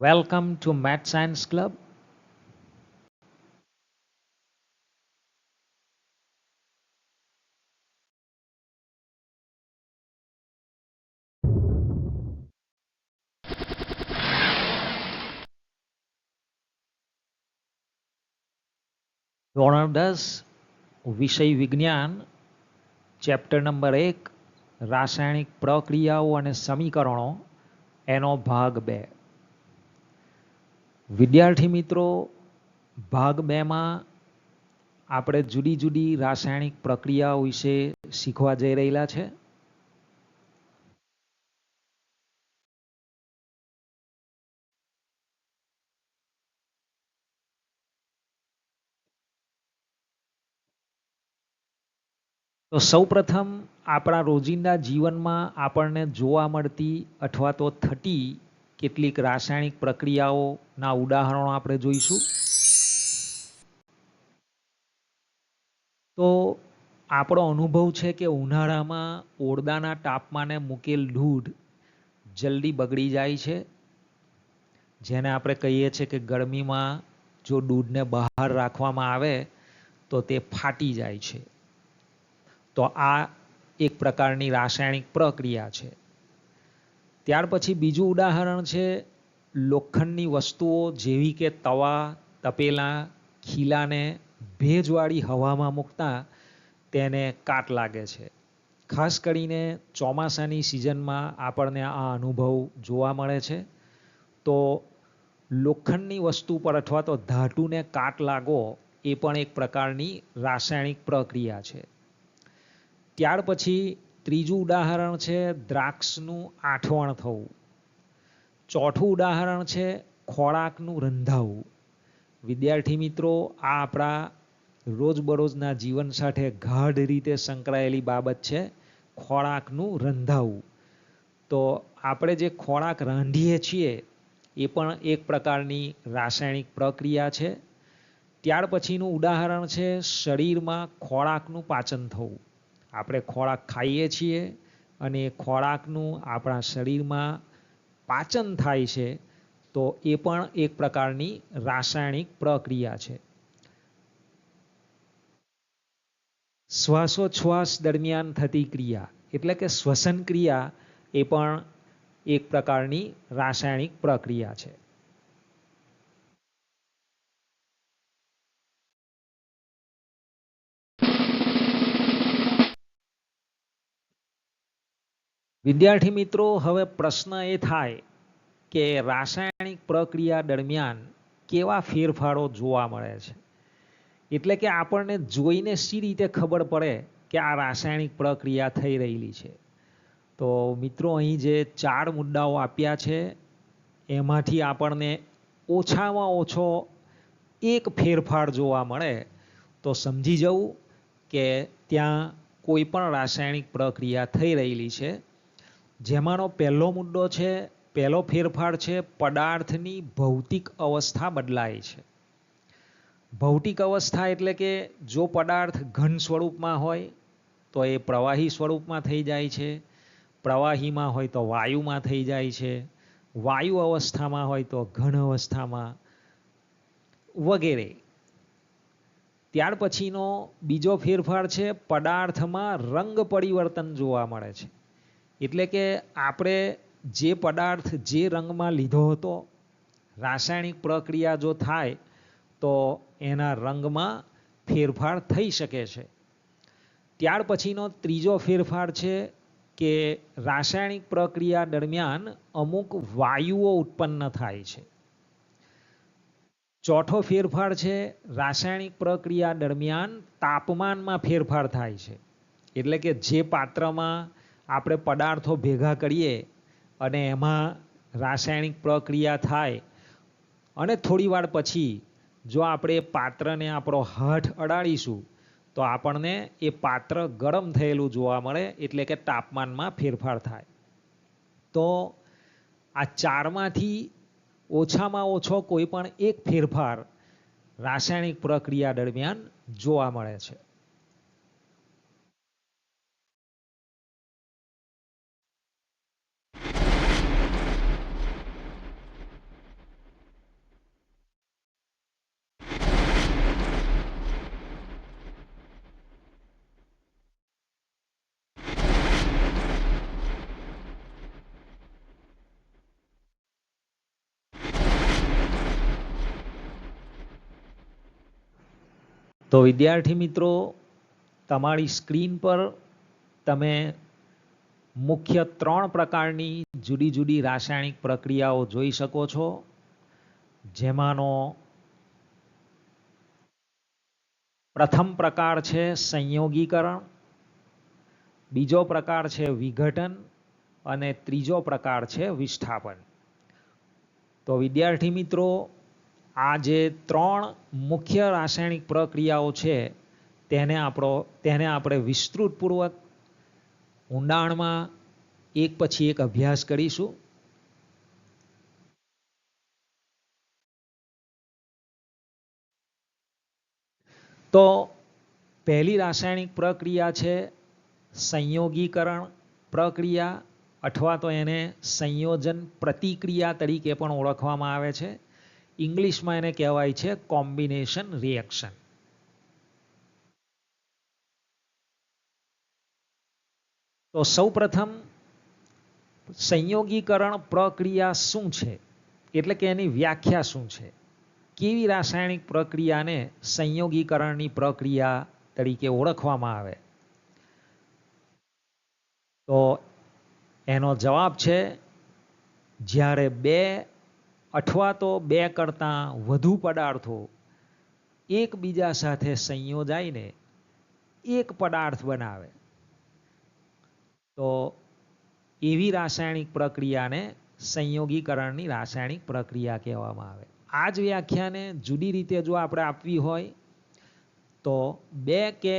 Welcome to Math Science Club. ધોરણ 10 વિષય વિજ્ઞાન ચેપ્ટર નંબર 1 રાસાયણિક પ્રક્રિયાઓ અને સમીકરણો એનો ભાગ 2. વિદ્યાર્થી મિત્રો, ભાગ 2માં આપણે જુદી જુદી રાસાયણિક પ્રક્રિયાઓ વિશે શીખવા જઈ રહેલા છે. તો સૌપ્રથમ આપણા રોજિંદા જીવનમાં આપણને જોવા મળતી અથવા તો થતી કેટલીક રાસાયણિક પ્રક્રિયાઓના ઉદાહરણો આપણે જોઈશું. તો આપણો અનુભવ છે કે ઉનાળામાં ઓરડાના તાપમાને મૂકેલ દૂધ જલ્દી બગડી જાય છે, જેને આપણે કહીએ છીએ કે ગરમીમાં જો દૂધને બહાર રાખવામાં આવે તો તે ફાટી જાય છે. તો આ એક પ્રકારની રાસાયણિક પ્રક્રિયા છે. ત્યાર પછી બીજું ઉદાહરણ છે લોખંડની વસ્તુઓ જેવી કે તવા, તપેલા, ખીલાને ભેજવાળી હવામાં મૂકતા તેને કાટ લાગે છે. ખાસ કરીને ચોમાસાની સિઝનમાં આપણને આ અનુભવ જોવા મળે છે. તો લોખંડની વસ્તુ પર અથવા તો ધાતુને કાટ લાગવો એ પણ એક પ્રકારની રાસાયણિક પ્રક્રિયા છે. ત્યાર પછી ત્રીજું ઉદાહરણ છે દ્રાક્ષનું આઠવણ થવું. ચોથું ઉદાહરણ છે ખોરાકનું રંધાવું. વિદ્યાર્થી મિત્રો, આ આપણા રોજબરોજના જીવન સાથે ગાઢ રીતે સંકળાયેલી બાબત છે, ખોરાકનું રંધાવું. તો આપણે જે ખોરાક રાંધીએ છીએ એ પણ એક પ્રકારની રાસાયણિક પ્રક્રિયા છે. ત્યાર પછીનું ઉદાહરણ છે શરીરમાં ખોરાકનું પાચન થવું. આપણે ખોરાક ખાઈએ છીએ અને ખોરાકનું આપણા શરીરમાં પાચન થાય છે, તો એ પણ એક પ્રકારની રાસાયણિક પ્રક્રિયા છે. શ્વાસોચ્છ્વાસ દરમિયાન થતી ક્રિયા એટલે કે શ્વસન ક્રિયા એ પણ એક પ્રકારની રાસાયણિક પ્રક્રિયા છે. વિદ્યાર્થી મિત્રો, હવે પ્રશ્ન એ થાય કે રાસાયણિક પ્રક્રિયા દરમિયાન કેવા ફેરફારો જોવા મળે છે. એટલે કે આપણને જોઈને શી રીતે ખબર પડે કે આ રાસાયણિક પ્રક્રિયા થઈ રહેલી છે. તો મિત્રો, અહીં જે 4 મુદ્દાઓ આપ્યા છે એમાંથી આપણને ઓછામાં ઓછો એક ફેરફાર જોવા મળે તો સમજી જવું કે ત્યાં કોઈ પણ રાસાયણિક પ્રક્રિયા થઈ રહેલી છે. જેમાંનો પહેલો મુદ્દો છે, પહેલો ફેરફાર છે પદાર્થની ભૌતિક અવસ્થા બદલાય છે. ભૌતિક અવસ્થા એટલે કે જો પદાર્થ ઘન સ્વરૂપમાં હોય તો એ પ્રવાહી સ્વરૂપમાં થઈ જાય છે, પ્રવાહીમાં હોય તો વાયુમાં થઈ જાય છે, વાયુ અવસ્થામાં હોય તો ઘન અવસ્થામાં વગેરે. ત્યાર પછીનો બીજો ફેરફાર છે પદાર્થમાં રંગ પરિવર્તન જોવા મળે છે. એટલે કે આપણે જે પદાર્થ જે રંગમાં લીધો હતો, રાસાયણિક પ્રક્રિયા જો થાય તો એના રંગમાં ફેરફાર થઈ શકે છે. ત્યાર પછીનો ત્રીજો ફેરફાર છે કે રાસાયણિક પ્રક્રિયા દરમિયાન અમુક વાયુઓ ઉત્પન્ન થાય છે. ચોથો ફેરફાર છે રાસાયણિક પ્રક્રિયા દરમિયાન તાપમાનમાં ફેરફાર થાય છે. એટલે કે જે પાત્રમાં આપણે પદાર્થો ભેગા કરીએ અને એમાં રાસાયણિક પ્રક્રિયા થાય અને થોડી વાર પછી જો આપણે પાત્રને આપણો હાથ અડાડીશું તો આપણને એ પાત્ર ગરમ થયેલું જોવા મળે, એટલે કે તાપમાનમાં ફેરફાર થાય. તો આ 4માંથી ઓછામાં ઓછો કોઈ પણ એક ફેરફાર રાસાયણિક પ્રક્રિયા દરમિયાન જોવા મળે છે. તો વિદ્યાર્થી મિત્રો, તમારી સ્ક્રીન પર તમે મુખ્ય 3 પ્રકારની જુદી જુદી રાસાયણિક પ્રક્રિયાઓ જોઈ શકો છો, જેમાંનો પ્રથમ પ્રકાર છે સંયોગીકરણ, બીજો પ્રકાર છે વિઘટન અને ત્રીજો પ્રકાર છે વિસ્થાપન. તો વિદ્યાર્થી મિત્રો, આ જે 3 મુખ્ય રાસાયણિક પ્રક્રિયાઓ છે તેને આપણે વિસ્તૃતપૂર્વક ઊંડાણમાં એક પછી એક અભ્યાસ કરીશું. તો પહેલી રાસાયણિક પ્રક્રિયા છે સંયોગીકરણ પ્રક્રિયા, અથવા તો એને સંયોજન પ્રતિક્રિયા તરીકે પણ ઓળખવામાં આવે છે. ઇંગ્લિશમાં એને કહેવાય છે કોમ્બિનેશન રિએક્શન. તો સૌપ્રથમ સંયોગીકરણ પ્રક્રિયા શું છે, એટલે કે એની વ્યાખ્યા શું છે, કેવી રાસાયણિક પ્રક્રિયાને સંયોગીકરણની પ્રક્રિયા તરીકે ઓળખવામાં આવે. તો એનો જવાબ છે જ્યારે 2 અથવા તો 2 કરતાં વધુ પદાર્થો એકબીજા સાથે સંયોજાઈને એક પદાર્થ બનાવે, તો એવી રાસાયણિક પ્રક્રિયાને સંયોગીકરણની રાસાયણિક પ્રક્રિયા કહેવામાં આવે. આ જ વ્યાખ્યાને જુદી રીતે જો આપણે આપવી હોય તો 2 કે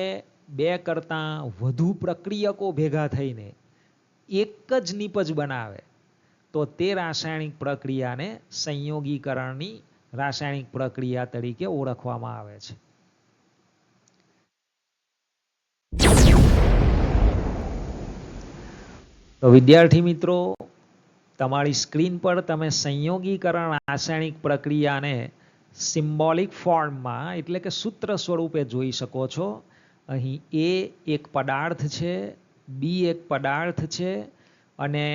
2 કરતાં વધુ પ્રક્રિયકો ભેગા થઈને એક જ નિપજ બનાવે, તો તે રાસાયણિક પ્રક્રિયાને સંયોગીકરણની રાસાયણિક પ્રક્રિયા તરીકે ઓળખવામાં આવે છે. તો વિદ્યાર્થી મિત્રો, તમારી સ્ક્રીન પર તમે સંયોગીકરણ રાસાયણિક પ્રક્રિયાને સિમ્બોલિક ફોર્મમાં, એટલે કે સૂત્ર સ્વરૂપે જોઈ શકો છો. અહીં A એક પદાર્થ છે, B એક પદાર્થ છે, અને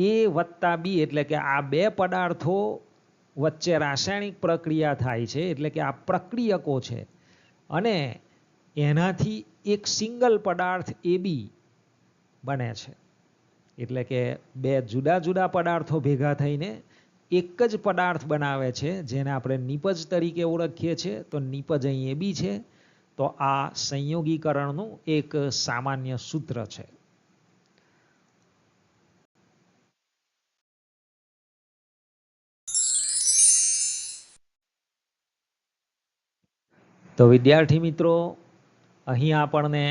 A વત્તા B એટલે કે આ 2 પદાર્થો વચ્ચે રાસાયણિક પ્રક્રિયા થાય છે, એટલે કે આ પ્રક્રિયકો છે, અને એનાથી એક સિંગલ પદાર્થ AB બને છે. એટલે કે 2 જુદા જુદા પદાર્થો ભેગા થઈને એક જ પદાર્થ બનાવે છે, જેને આપણે નિપજ તરીકે ઓળખીએ છીએ. તો નિપજ અહીં AB છે. તો આ સંયોગીકરણનું એક સામાન્ય સૂત્ર છે. તો વિદ્યાર્થી મિત્રો, અહીં આપણને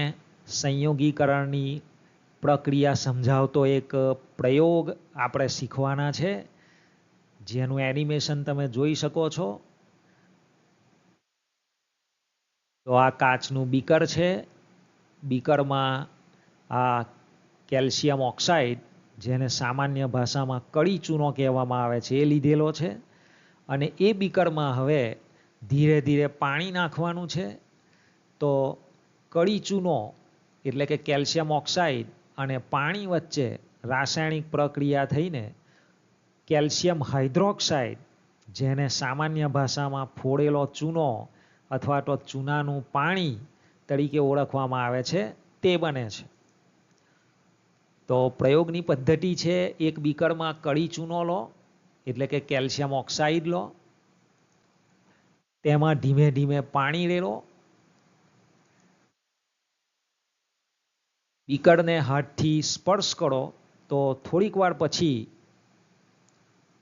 સંયોગીકરણની પ્રક્રિયા સમજાવતો એક પ્રયોગ આપણે શીખવાના છે, જેનું એનિમેશન તમે જોઈ શકો છો. તો આ કાચનું બીકર છે. બીકરમાં આ કેલ્શિયમ ઓક્સાઇડ, જેને સામાન્ય ભાષામાં કળી ચૂનો કહેવામાં આવે છે, એ લીધેલો છે. અને એ બીકરમાં હવે ધીરે ધીરે પાણી નાખવાનું છે. તો કળી ચૂનો એટલે કે કેલ્શિયમ ઓક્સાઇડ અને પાણી વચ્ચે રાસાયણિક પ્રક્રિયા થઈને કેલ્શિયમ હાઇડ્રોક્સાઇડ, જેને સામાન્ય ભાષામાં ફોડેલો ચૂનો અથવા તો ચૂનાનું પાણી તરીકે ઓળખવામાં આવે છે, તે બને છે. તો પ્રયોગની પદ્ધતિ છે, એક બીકરમાં કળી ચૂનો લો, એટલે કે કેલ્શિયમ ઓક્સાઇડ લો, તેમાં ધીમે ધીમે પાણી રેડો, બીકરને હાથથી સ્પર્શ કરો, તો થોડીક વાર પછી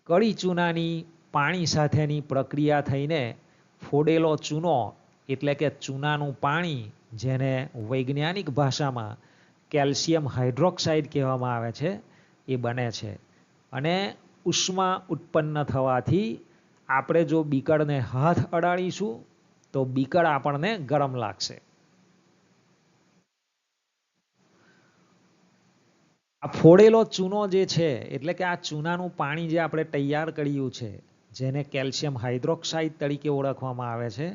કળી ચૂનાની પાણી સાથેની પ્રક્રિયા થઈને ફોડેલો ચૂનો, એટલે કે ચૂનાનું પાણી, જેને વૈજ્ઞાનિક ભાષામાં કેલ્શિયમ હાઇડ્રોક્સાઇડ કહેવામાં આવે છે, એ બને છે. અને ઉષ્મા ઉત્પન્ન થવાથી આપણે જો બીકરને હાથ અડાડીશું તો બીકર આપણને ગરમ લાગશે. આ ફોડેલો ચૂનો જે છે, એટલે કે આ ચૂનાનું પાણી જે આપણે તૈયાર કર્યું છે, જેને કેલ્શિયમ હાઇડ્રોક્સાઇડ તરીકે ઓળખવામાં આવે છે,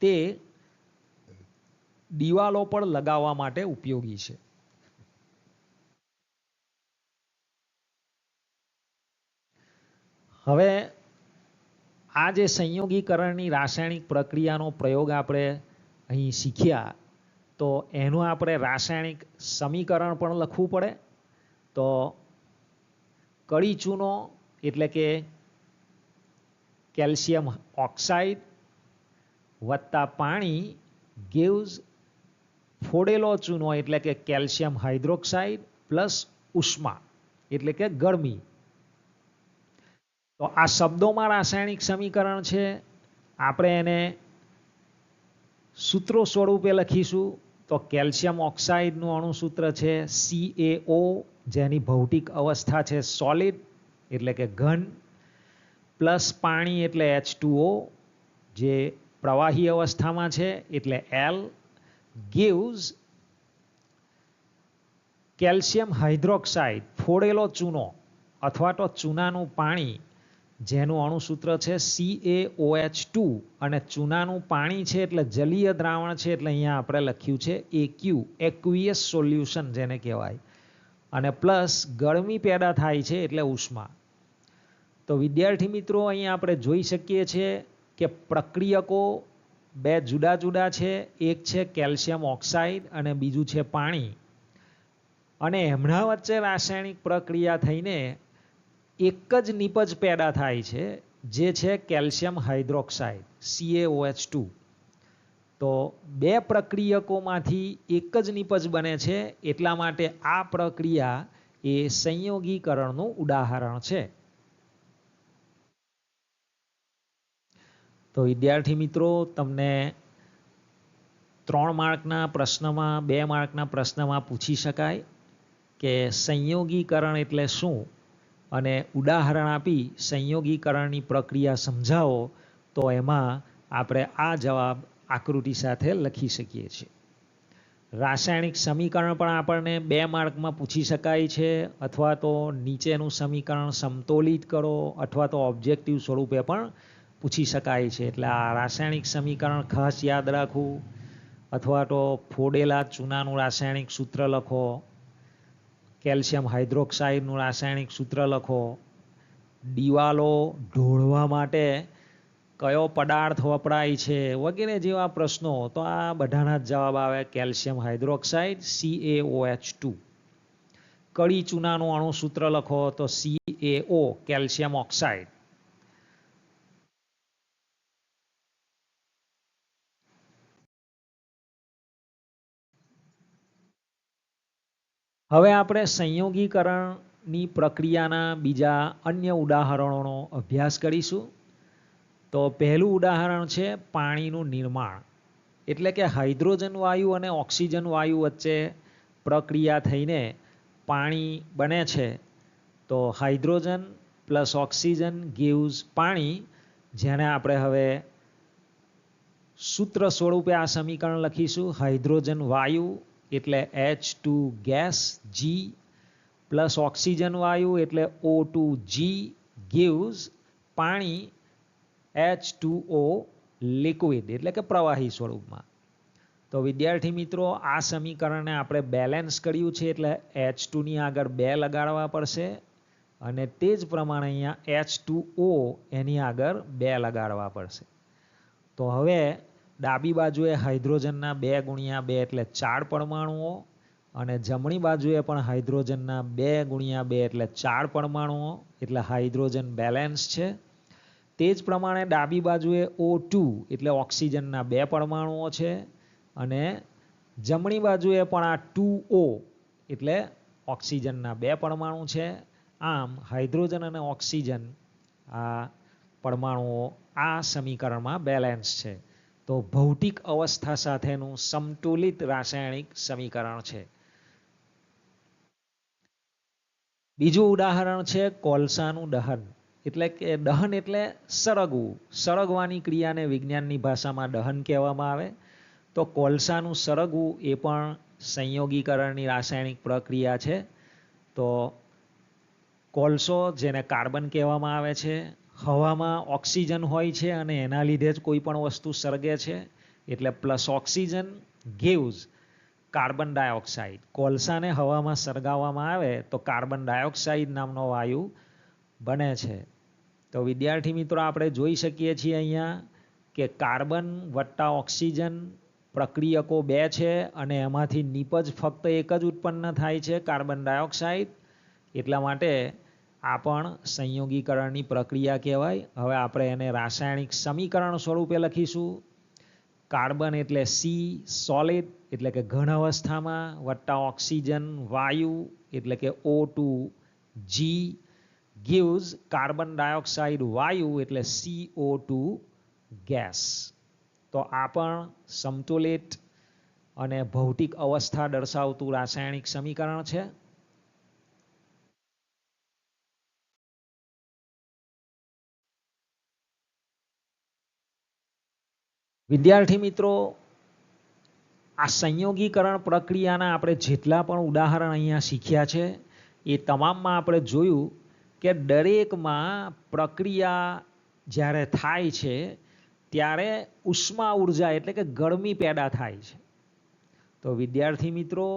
તે દિવાલો પર લગાવવા માટે ઉપયોગી છે. હવે આ જે સંયોગીકરણની રાસાયણિક પ્રક્રિયાનો પ્રયોગ આપણે અહીં શીખ્યા તો એનું આપણે રાસાયણિક સમીકરણ પણ લખવું પડે. તો કળી ચૂનો એટલે કે કેલ્શિયમ ઓક્સાઇડ વત્તા પાણી gives ફોડેલો ચૂનો એટલે કે કેલ્શિયમ હાઇડ્રોક્સાઇડ પ્લસ ઉષ્મા એટલે કે ગરમી. તો આ શબ્દોમાં રાસાયણિક સમીકરણ છે. આપણે એને સૂત્રો સ્વરૂપે લખીશું. તો કેલ્શિયમ ઓક્સાઇડનું અણુસૂત્ર છે CaO, જેની ભૌતિક અવસ્થા છે સોલિડ એટલે કે ઘન, પ્લસ પાણી એટલે H2O જે પ્રવાહી અવસ્થામાં છે એટલે L, gives કેલ્શિયમ હાઇડ્રોક્સાઇડ ફોડેલો ચૂનો અથવા તો ચૂનાનું પાણી જેનું અણુસૂત્ર છે CaOH2 અને ચૂનાનું પાણી છે એટલે જલીય દ્રાવણ છે એટલે અહીંયા આપણે લખ્યું છે AQ, એક્વિયસ સોલ્યુશન જેને કહેવાય, અને પ્લસ ગરમી પેદા થાય છે એટલે ઉષ્મા. તો વિદ્યાર્થી મિત્રો અહીંયા આપણે જોઈ શકીએ છીએ કે પ્રક્રિયકો બે જુદા જુદા છે. એક છે કેલ્શિયમ ઓક્સાઇડ અને બીજું છે પાણી, અને એમના વચ્ચે રાસાયણિક પ્રક્રિયા થઈને એક જ નિપજ પેદા થાય છે જે છે કેલ્શિયમ હાઇડ્રોક્સાઇડ CaOH2. તો બે પ્રક્રિયકોમાંથી એક જ નિપજ બને છે, એટલા માટે આ પ્રક્રિયા એ સંયોગીકરણનું ઉદાહરણ છે. તો વિદ્યાર્થી મિત્રો, તમને 3 માર્કના પ્રશ્નમાં 2 માર્કના પ્રશ્નમાં પૂછી શકાય કે સંયોગીકરણ એટલે શું, અને ઉદાહરણ આપી સંયોગીકરણની પ્રક્રિયા સમજાવો. તો એમાં આપણે આ જવાબ આકૃતિ સાથે લખી શકીએ છીએ. રાસાયણિક સમીકરણ પણ આપણને 2 માર્કમાં પૂછી શકાય છે, અથવા તો નીચેનું સમીકરણ સમતોલિત કરો, અથવા તો ઓબ્જેક્ટિવ સ્વરૂપે પણ પૂછી શકાય છે. એટલે આ રાસાયણિક સમીકરણ ખાસ યાદ રાખવું, અથવા તો ફોડેલા ચૂનાનું રાસાયણિક સૂત્ર લખો, કેલ્શિયમ હાઇડ્રોક્સાઇડનું રાસાયણિક સૂત્ર લખો, દિવાલો ઢોળવા માટે કયો પદાર્થ વપરાય છે વગેરે જેવા પ્રશ્નો. તો આ બધાના જ જવાબ આવે કેલ્શિયમ હાઇડ્રોક્સાઇડ CaOH2. કળી ચૂનાનું અણુસૂત્ર લખો તો CaO, કેલ્શિયમ ઓક્સાઇડ. હવે આપણે સંયોગીકરણની પ્રક્રિયાના બીજા અન્ય ઉદાહરણોનો અભ્યાસ કરીશું. તો પહેલું ઉદાહરણ છે પાણીનું નિર્માણ. એટલે કે હાઇડ્રોજન વાયુ અને ઓક્સિજન વાયુ વચ્ચે પ્રક્રિયા થઈને પાણી બને છે. તો હાઇડ્રોજન પ્લસ ઓક્સિજન gives પાણી, જેને આપણે હવે સૂત્ર સ્વરૂપે આ સમીકરણ લખીશું. હાઇડ્રોજન વાયુ એટલે H2 gas G, plus oxygen વાયુ એટલે O2 G gives પાણી H2O લિક્વિડ એટલે કે પ્રવાહી સ્વરૂપમાં. તો વિદ્યાર્થી મિત્રો, આ સમીકરણને આપણે બેલેન્સ કર્યું છે એટલે H2 ની આગળ 2 લગાડવા પડશે, અને તે જ પ્રમાણે અહીંયા H2O એની આગળ 2 લગાડવા પડશે. તો હવે ડાબી બાજુએ હાઇડ્રોજનના 2 ગુણ્યા 2 એટલે 4 પરમાણુઓ, અને જમણી બાજુએ પણ હાઇડ્રોજનના 2 ગુણ્યા 2 એટલે 4 પરમાણુઓ, એટલે હાઇડ્રોજન બેલેન્સ છે. તે જ પ્રમાણે ડાબી બાજુએ O2 એટલે ઓક્સિજનના 2 પરમાણુઓ છે, અને જમણી બાજુએ પણ આ 2O એટલે ઓક્સિજનના 2 પરમાણુ છે. આમ હાઇડ્રોજન અને ઓક્સિજન આ પરમાણુઓ આ સમીકરણમાં બેલેન્સ છે. તો ભૌતિક અવસ્થા સાથેનું સમતુલિત રાસાયણિક સમીકરણ છે. બીજું ઉદાહરણ છે કોલસાનું દહન. એટલે કે દહન એટલે સળગવું. સળગવાની ક્રિયાને વિજ્ઞાનની ભાષામાં દહન કહેવામાં આવે. તો કોલસાનું સળગવું એ પણ સંયોગીકરણની રાસાયણિક પ્રક્રિયા છે. તો કોલસો, જેને કાર્બન કહેવામાં આવે છે, હવામાં ઓક્સિજન હોય છે અને એના લીધે જ કોઈ પણ વસ્તુ સળગે છે, એટલે plus oxygen gives carbon dioxide. કોલસાને હવામાં સળગાવવામાં આવે તો કાર્બન ડાયોક્સાઇડ નામનો વાયુ બને છે. તો વિદ્યાર્થી મિત્રો, આપણે જોઈ શકીએ છીએ અહીંયા કે કાર્બન વત્તા ઓક્સિજન પ્રક્રિયકો 2 છે અને એમાંથી નિપજ ફક્ત એક જ ઉત્પન્ન થાય છે, કાર્બન ડાયોક્સાઇડ. એટલા માટે આ પણ સંયોગીકરણની પ્રક્રિયા કહેવાય. હવે આપણે એને રાસાયણિક સમીકરણ સ્વરૂપે લખીશું. કાર્બન એટલે સી સોલિડ એટલે કે ઘન અવસ્થામાં, વત્તા ઓક્સિજન વાયુ એટલે કે O2 જી gives કાર્બન ડાયોક્સાઇડ વાયુ એટલે CO2 ગેસ. તો આ પણ સમતુલિત અને ભૌતિક અવસ્થા દર્શાવતું રાસાયણિક સમીકરણ છે. વિદ્યાર્થી મિત્રો, આ સંયોગીકરણ પ્રક્રિયાના આપણે જેટલા પણ ઉદાહરણ અહીંયા શીખ્યા છે એ તમામમાં આપણે જોયું કે દરેકમાં પ્રક્રિયા જ્યારે થાય છે ત્યારે ઉષ્મા ઉર્જા એટલે કે ગરમી પેદા થાય છે. તો વિદ્યાર્થી મિત્રો,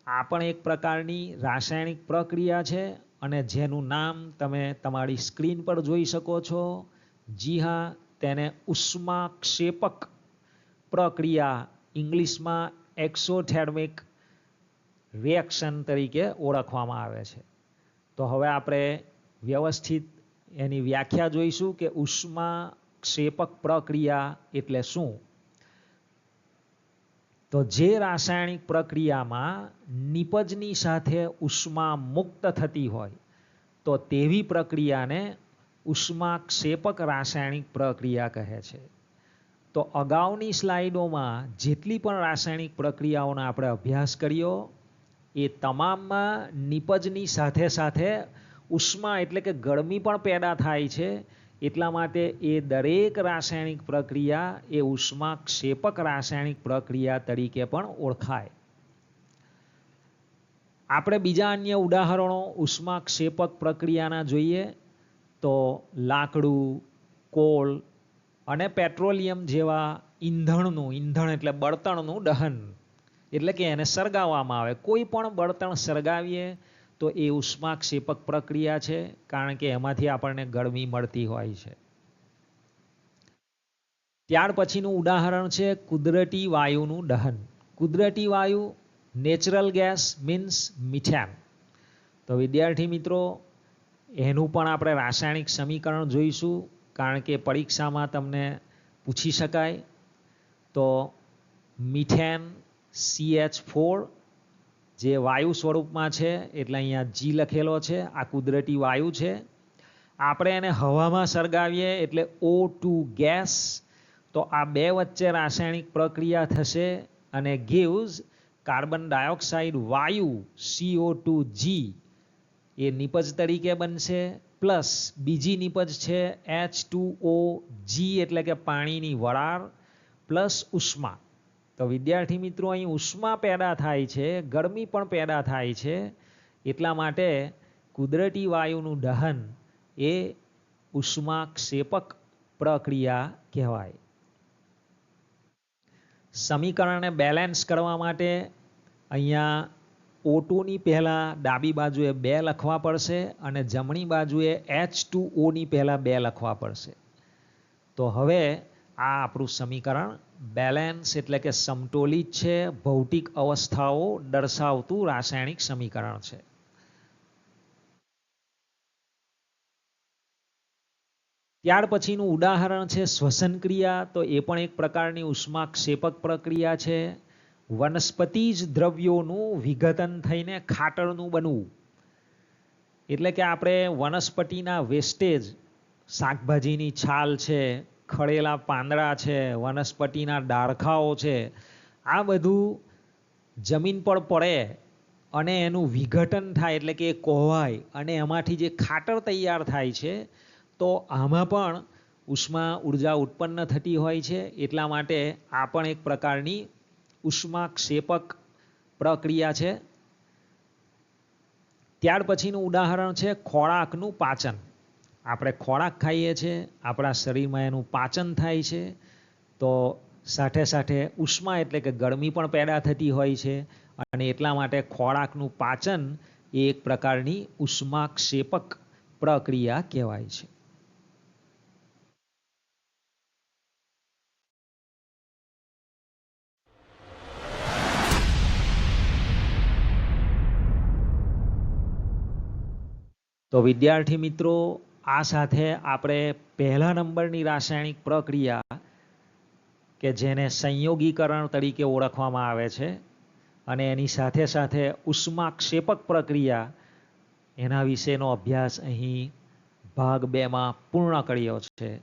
આ પણ એક પ્રકારની રાસાયણિક પ્રક્રિયા છે અને જેનું નામ તમે તમારી સ્ક્રીન પર જોઈ શકો છો. જી હા, તેને ઉષ્માક્ષેપક પ્રક્રિયા ઇંગ્લિશમાં એક્સોથેર્મિક રિએક્શન તરીકે ઓળખવામાં આવે છે. તો હવે આપણે વ્યવસ્થિત એની વ્યાખ્યા જોઈશું કે ઉષ્માક્ષેપક પ્રક્રિયા એટલે શું. તો જે રાસાયણિક પ્રક્રિયામાં નિપજની સાથે ઉષ્મા મુક્ત થતી હોય તો તેવી પ્રક્રિયાને ઉષ્માક્ષેપક રાસાયણિક પ્રક્રિયા કહે છે. તો અગાઉની સ્લાઇડોમાં જેટલી પણ રાસાયણિક પ્રક્રિયાઓનો આપણે અભ્યાસ કર્યો એ તમામમાં નિપજની સાથે સાથે ઉષ્મા એટલે કે ગરમી પણ પેદા થાય છે. એટલા માટે એ દરેક રાસાયણિક પ્રક્રિયા એ ઉષ્માક્ષેપક રાસાયણિક પ્રક્રિયા તરીકે પણ ઓળખાય. આપણે બીજા અન્ય ઉદાહરણો ઉષ્માક્ષેપક પ્રક્રિયાના જોઈએ તો લાકડું, કોલ અને પેટ્રોલિયમ જેવા ઈંધણ એટલે બળતણનું દહન એટલે કે એને સળગાવવામાં આવે. કોઈ પણ બળતણ સળગાવીએ તો એ ઉષ્માક્ષેપક પ્રક્રિયા છે, કારણ કે એમાંથી આપણને ગરમી મળતી હોય છે. ત્યાર પછીનું ઉદાહરણ છે કુદરતી વાયુનું દહન. કુદરતી વાયુ નેચરલ ગેસ મીન્સ મિથેન. તો વિદ્યાર્થી મિત્રો, એનું પણ આપણે રાસાયણિક સમીકરણ જોઈશું, કારણ કે પરીક્ષામાં તમને પૂછી શકાય. તો મિથેન CH4 જે વાયુ સ્વરૂપમાં છે એટલે અહીંયા જી લખેલો છે. આ કુદરતી વાયુ છે. આપણે એને હવામાં સળગાવીએ એટલે O2 ગેસ. તો આ બે વચ્ચે રાસાયણિક પ્રક્રિયા થશે અને gives કાર્બન ડાયોક્સાઇડ વાયુ CO2G એ નિપજ તરીકે બનશે, પ્લસ બીજી નિપજ છે H2OG એટલે કે પાણીની વરાળ પ્લસ ઉષ્મા. તો વિદ્યાર્થી મિત્રો, અહીં ઉષ્મા પેદા થાય છે, ગરમી પણ પેદા થાય છે. એટલા માટે કુદરતી વાયુનું દહન એ ઉષ્માક્ષેપક પ્રક્રિયા કહેવાય. સમીકરણને બેલેન્સ કરવા માટે અહીંયા O2ની પહેલાં ડાબી બાજુએ 2 લખવા પડશે અને જમણી બાજુએ H2Oની પહેલાં 2 લખવા પડશે. તો હવે આ આપણું સમીકરણ બેલેન્સ એટલે કે સમતોલિત છે, ભૌતિક અવસ્થાઓ દર્શાવતું રાસાયણિક સમીકરણ છે. ત્યાર પછીનું ઉદાહરણ છે શ્વસન ક્રિયા. તો એ પણ એક પ્રકારની ઉષ્માક્ષેપક પ્રક્રિયા છે. વનસ્પતિજ દ્રવ્યોનું વિઘટન થઈને ખાતરનું બનવું. એટલે કે આપણે વનસ્પતિના વેસ્ટેજ, શાકભાજીની છાલ છે, ખળેલા પાંદડા છે, વનસ્પતિના ડાળખાઓ છે, આ બધું જમીન પર પડે અને એનું વિઘટન થાય એટલે કે કોહવાય અને એમાંથી જે ખાતર તૈયાર થાય છે, તો આમાં પણ ઉષ્મા ઉર્જા ઉત્પન્ન થતી હોય છે. એટલા માટે આ પણ એક પ્રકારની ઉષ્માક્ષેપક પ્રક્રિયા છે. ત્યાર પછીનું ઉદાહરણ છે ખોરાકનું પાચન. આપણે ખોરાક ખાઈએ છીએ, આપણા શરીરમાં એનું પાચન થાય છે. તો સાથે સાથે ઉષ્મા એટલે કે ગરમી પણ પેદા થતી હોય છે અને એટલા માટે ખોરાકનું પાચન એ એક પ્રકારની ઉષ્માક્ષેપક પ્રક્રિયા કહેવાય છે. તો વિદ્યાર્થી મિત્રો, આ સાથે આપણે પહેલા નંબરની રાસાયણિક પ્રક્રિયા કે જેને સંયોગીકરણ તરીકે ઓળખવામાં આવે છે અને એની સાથે સાથે ઉષ્માક્ષેપક પ્રક્રિયા એના વિશેનો અભ્યાસ અહીં ભાગ 2માં પૂર્ણ કર્યો છે.